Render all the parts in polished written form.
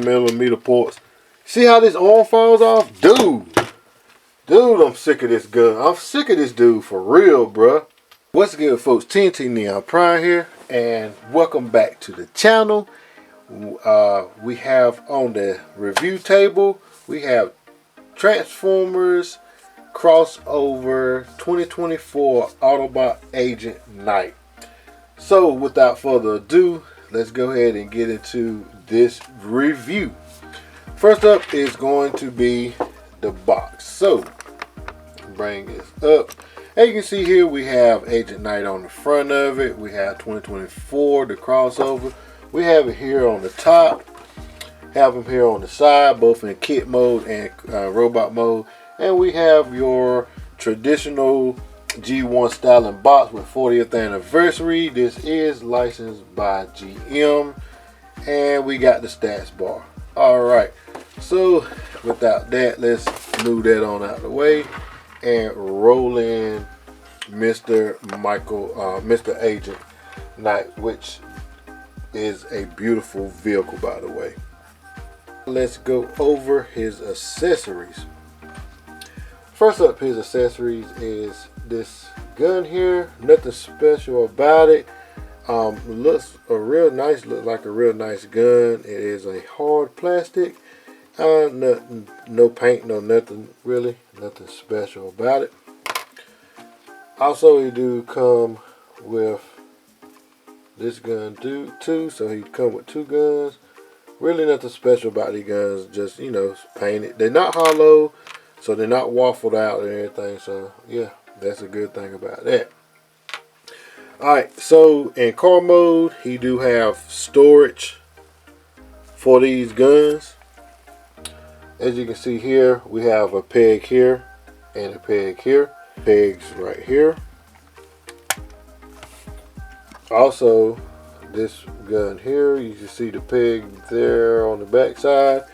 5mm ports. See how this arm falls off? Dude, I'm sick of this gun. I'm sick of this dude for real, bruh. What's good, folks? TNT Neon Prime here, and welcome back to the channel. We have on the review table, we have Transformers crossover 2024 Autobot Agent Knight. So without further ado, let's go ahead and get into this review. First up is going to be the box. So bring this up. As you can see here, we have Agent Knight on the front of it. We have 2024, the crossover. We have it here on the top. Have them here on the side, both in kit mode and robot mode. And we have your traditional G1 styling box with 40th anniversary. This is licensed by GM. And we got the stats bar. Alright, so without that, let's move that on out of the way and roll in Mr. Agent Knight, which is a beautiful vehicle, by the way. Let's go over his accessories. First up, his accessories is this gun here. Nothing special about it. Looks like a real nice gun. It is a hard plastic. No paint, no nothing really. Nothing special about it. Also, he do come with this gun too. So he come with two guns. Really nothing special about these guns. Just, you know, painted. They're not hollow, so they're not waffled out or anything. So yeah, that's a good thing about that. Alright, so in car mode, he do have storage for these guns. As you can see here, we have a peg here and a peg here. Pegs right here. Also, this gun here, you can see the peg there on the back side,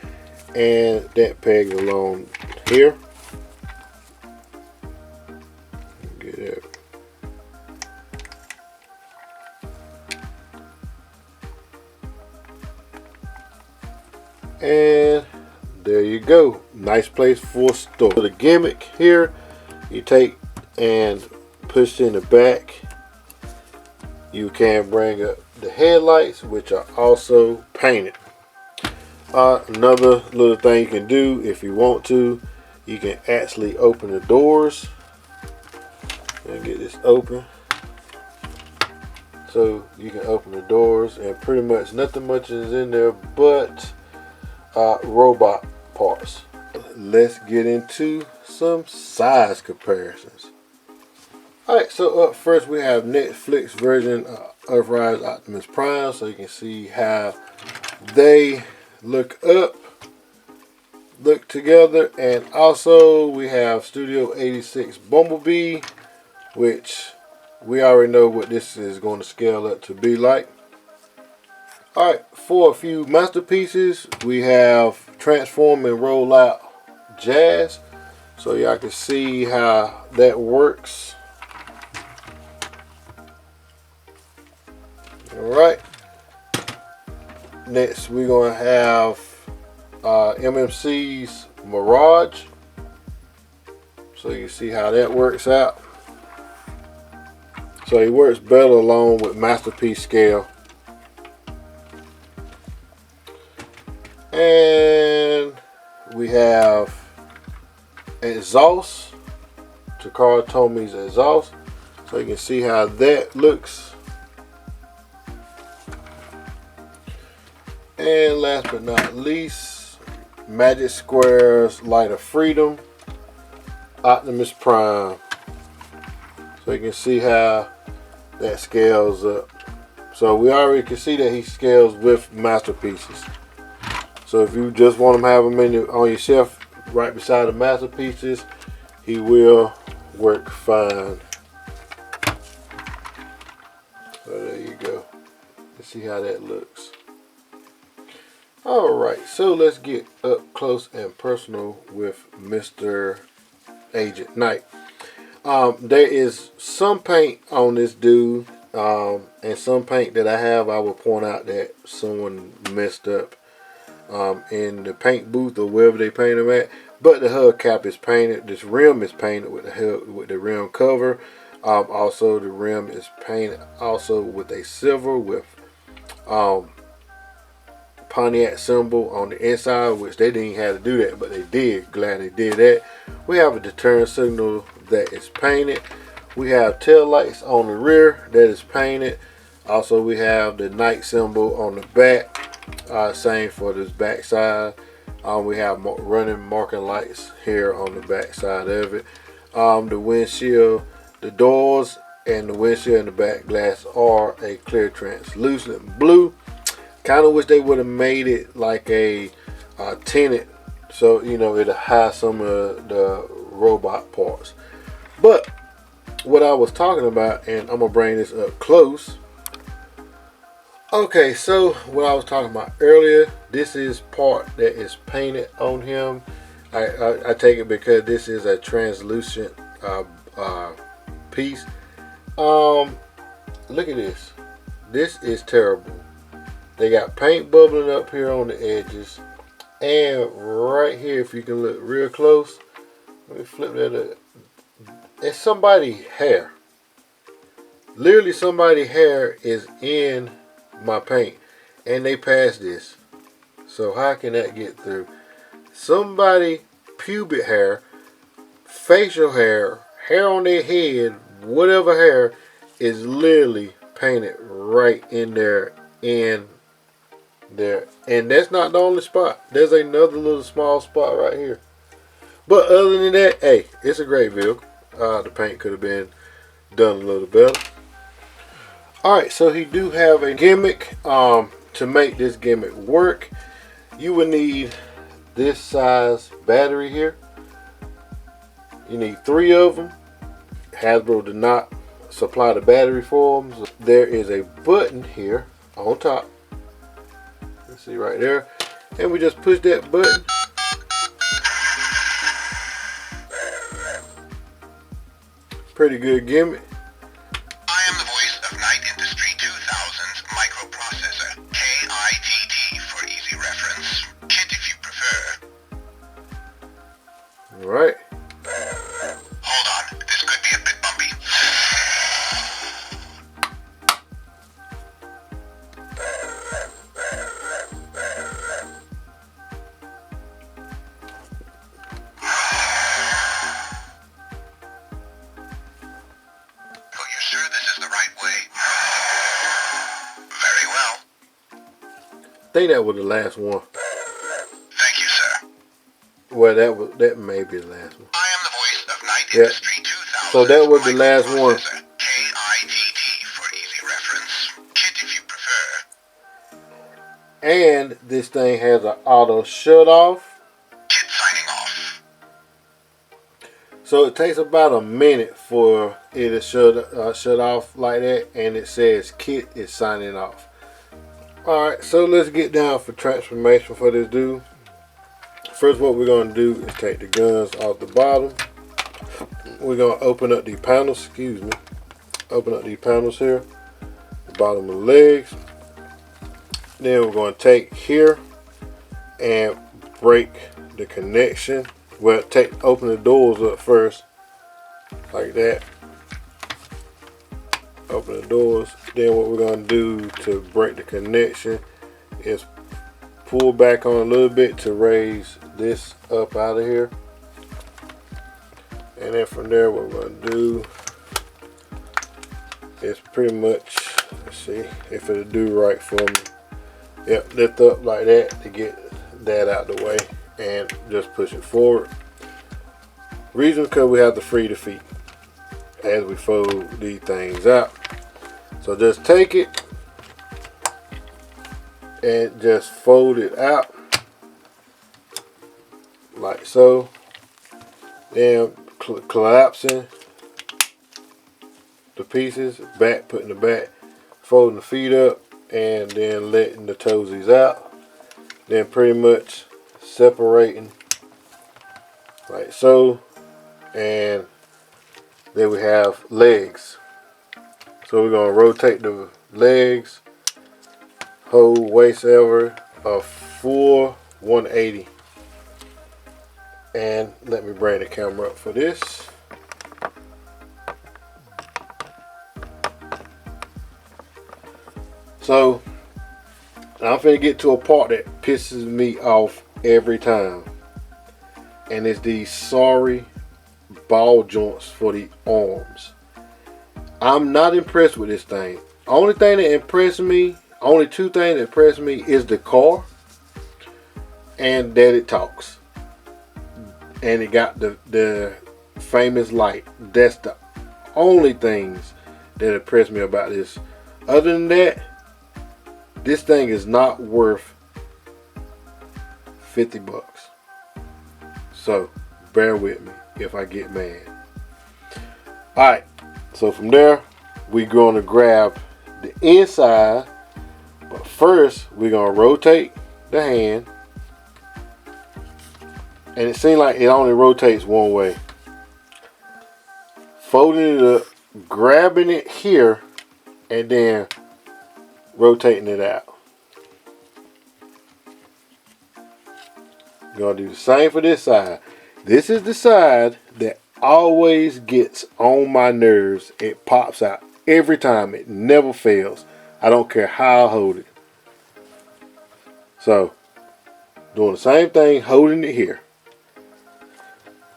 and that peg along here. Get it. And there you go. Nice place for store. The gimmick here, you take and push in the back. You can bring up the headlights, which are also painted. Another little thing you can do, if you want to, you can actually open the doors and get this open. So you can open the doors, and pretty much nothing much is in there but robot parts. Let's get into some size comparisons. Alright, so up first we have Netflix version of Earthrise Optimus Prime, so you can see how they look together. And also we have Studio 86 Bumblebee, which we already know what this is going to scale up to be like. Alright, for a few masterpieces, we have Transform and Roll Out Jazz. So y'all can see how that works. Alright. Next, we're going to have MMC's Mirage. So you see how that works out. So he works better along with masterpiece scale. And we have exhaust, Takara Tomi's exhaust. So you can see how that looks. And last but not least, Magic Square's Light of Freedom Optimus Prime. So you can see how that scales up. So we already can see that he scales with masterpieces. So if you just want to have them on your shelf right beside the masterpieces, he will work fine. So there you go. Let's see how that looks. Alright, so let's get up close and personal with Mr. Agent Knight. There is some paint on this dude, and some paint that I will point out that someone messed up. in the paint booth or wherever they paint them at. But the hubcap is painted. This rim is painted with the rim cover. Also, the rim is painted also with a silver with Pontiac symbol on the inside, which they didn't have to do that, but they did. Glad they did that. We have a deterrent signal that is painted. We have tail lights on the rear that is painted. Also, we have the night symbol on the back. Same for this back side. We have running marking lights here on the back side of it. The windshield, the doors, and the windshield and the back glass are a clear translucent blue. Kind of wish they would have made it like a tinted, so you know it'll hide some of the robot parts. But what I was talking about, and I'm gonna bring this up close. Okay, so what I was talking about earlier, this is part that is painted on him. I take it because this is a translucent piece. Look at this. This is terrible. They got paint bubbling up here on the edges, and right here, if you can look real close, let me flip that up. It's somebody's hair. Literally, somebody's hair is in my paint, and they passed this. So how can that get through? Somebody pubic hair, facial hair, hair on their head, whatever hair is literally painted right in there. And that's not the only spot. There's another little small spot right here. But other than that, hey, it's a great vehicle. The paint could have been done a little better. Alright, so he do have a gimmick. To make this gimmick work, you would need this size battery here. You need 3 of them. Hasbro did not supply the battery for them. So there is a button here on top. See right there, and we just push that button. Pretty good gimmick. I am the voice of Night Industry 2000's microprocessor, KITT for easy reference. KIT if you prefer. All right. Hold on, this could be a bit bumpy. I think that was the last one. Thank you, sir. Well, that may be the last one. I am the voice of Night Industry 2000. So that was the last one. KITT for easy reference. KIT if you prefer. And this thing has an auto shut off. KIT signing off. So it takes about a minute for it to shut off like that, and it says KIT is signing off. Alright, so let's get down for transformation for this dude. First, what we're going to do is take the guns off the bottom. We're going to open up the panels, open up these panels here, the bottom of the legs. Then we're going to take here and break the connection. Well, open the doors up first, like that. Open the doors. Then what we're going to do to break the connection is pull back on a little bit to raise this up out of here. And then from there, what we're going to do is pretty much, let's see if it'll do right for me. Yep, lift up like that to get that out the way and just push it forward. Reason because we have to free the feet as we fold these things out. So just take it and just fold it out like so. Then collapsing the pieces back, putting the back, folding the feet up, and then letting the toesies out. Then pretty much separating like so, and then we have legs. So we're going to rotate the legs, hold waist ever, a full 180. And let me bring the camera up for this. So I'm finna get to a part that pisses me off every time, and it's these sorry ball joints for the arms. I'm not impressed with this thing. Only thing that impressed me, only two things that impressed me is the car and that it talks. And it got the famous light. That's the only things that impressed me about this. Other than that, this thing is not worth 50 bucks. So bear with me if I get mad. Alright, so from there we're going to grab the inside, but first we're going to rotate the hand, and it seems like it only rotates one way. Folding it up, grabbing it here, and then rotating it out. Gonna do the same for this side. This is the side that always gets on my nerves. It pops out every time. It never fails. I don't care how I hold it. So doing the same thing, holding it here.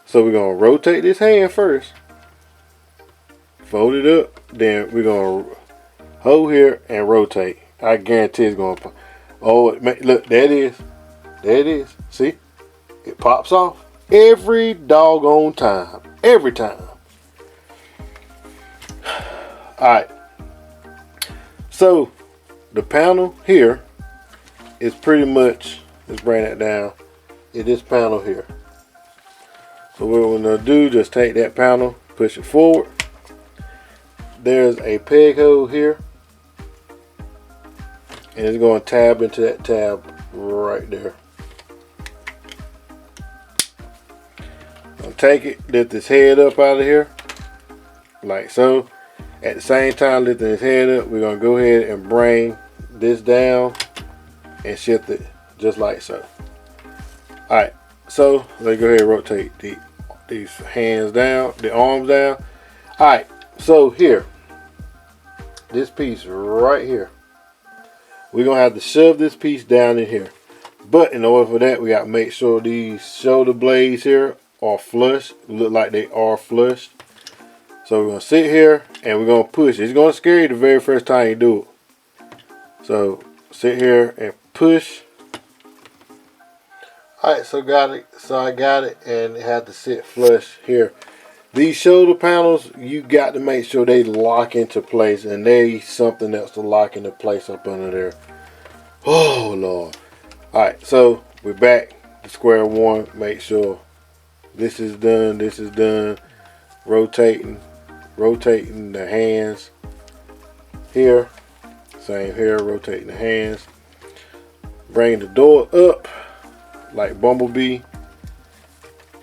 So we're gonna rotate this hand first, fold it up, then we're gonna hold here and rotate. I guarantee it's gonna pop. Oh, look, there it is. There it is. See? It pops off every doggone time. Every time. Alright. So the panel here is pretty much, let's bring that down. It is this panel here. So what we're gonna do, just take that panel, push it forward. There's a peg hole here, and it's going to tab into that tab right there. I'll take it, lift his head up out of here, like so. At the same time lifting his head up, we're going to go ahead and bring this down and shift it just like so. Alright, so let's go ahead and rotate these hands down, the arms down. Alright, so here, this piece right here, we're gonna have to shove this piece down in here. But in order for that, we got to make sure these shoulder blades here are flush, look like they are flushed. So we're gonna sit here and we're gonna push. It's gonna scare you the very first time you do it. So sit here and push. Alright, so got it. So I got it, and it had to sit flush here. These shoulder panels, you got to make sure they lock into place, and they something else to lock into place up under there. Oh Lord. Alright, so we're back to square one. Make sure this is done, this is done. Rotating the hands here. Same here, rotating the hands. Bring the door up like Bumblebee.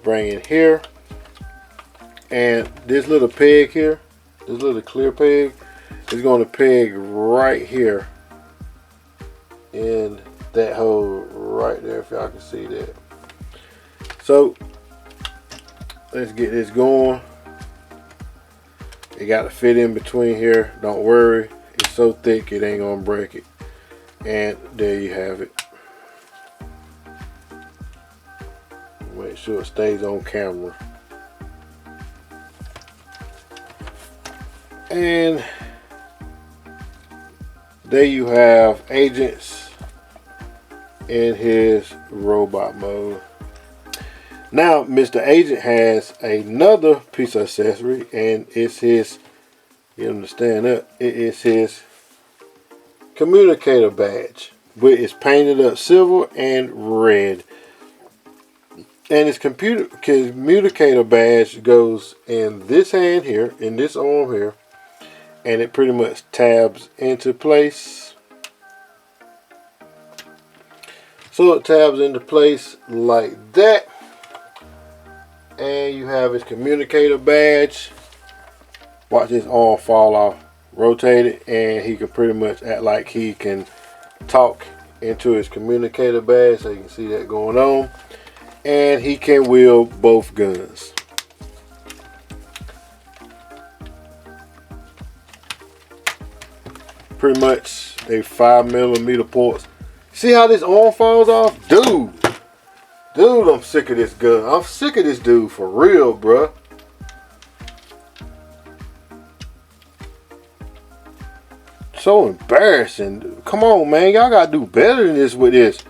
Bring it here. And this little peg here, this little clear peg, is going to peg right here in that hole right there, if y'all can see that. So let's get this going. It got to fit in between here. Don't worry, it's so thick it ain't gonna break it. And there you have it. Make sure it stays on camera. And there you have Agents in his robot mode. Now Mr. Agent has another piece of accessory, and it's his, get him to stand up, it is his Communicator Badge, which is painted up silver and red. And his Communicator Badge goes in this hand here, in this arm here, and it pretty much tabs into place. So it tabs into place like that, and you have his Communicator Badge. Watch his arm fall off, rotate it, and he can pretty much act like he can talk into his Communicator Badge, so you can see that going on. And he can wield both guns. Pretty much a 5mm ports. See how this arm falls off? Dude, I'm sick of this gun. I'm sick of this dude for real, bruh. So embarrassing. Come on, man. Y'all gotta do better than this with this.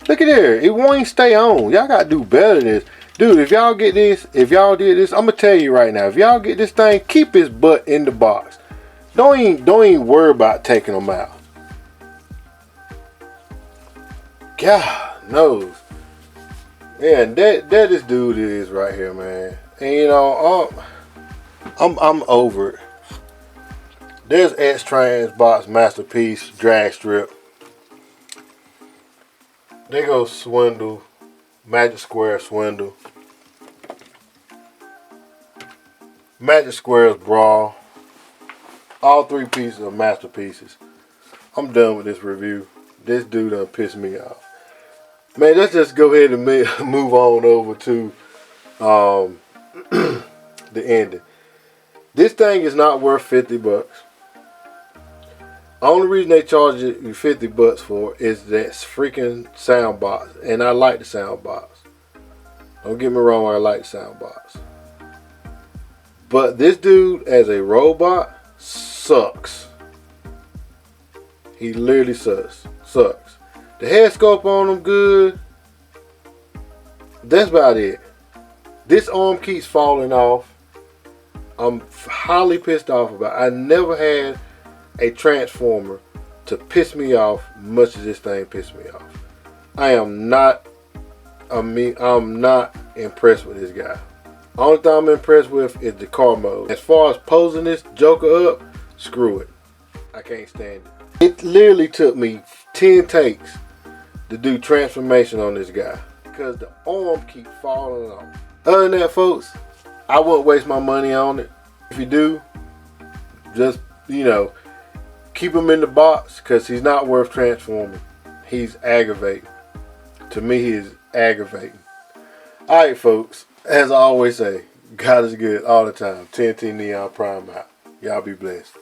Look at there. It won't stay on. Y'all gotta do better than this. Dude, if y'all get this, if y'all did this, I'm gonna tell you right now. If y'all get this thing, keep his butt in the box. Don't even worry about taking him out. God knows. Yeah, that this dude is right here, man. And you know, I'm over it. There's X-Trans Box Masterpiece drag strip. There goes Swindle, Magic Square Swindle, Magic Square's Brawl. All 3 pieces are masterpieces. I'm done with this review. This dude done pissed me off. Man, let's just go ahead and move on over to the ending. This thing is not worth 50 bucks. Only reason they charge you 50 bucks for is that freaking sound box. And I like the sound box. Don't get me wrong, I like the sound box. But this dude as a robot sucks. He literally sucks. The head sculpt on him good. That's about it. This arm keeps falling off. I'm highly pissed off about it. I never had a transformer to piss me off much as this thing pissed me off. I'm not impressed with this guy. Only thing I'm impressed with is the car mode. As far as posing this Joker up, screw it. I can't stand it. It literally took me 10 takes to do transformation on this guy because the arm keeps falling off. Other than that, folks, I wouldn't waste my money on it. If you do, just, keep him in the box because he's not worth transforming. He's aggravating. To me, he is aggravating. Alright, folks, as I always say, God is good all the time. TNT Neon Prime out. Y'all be blessed.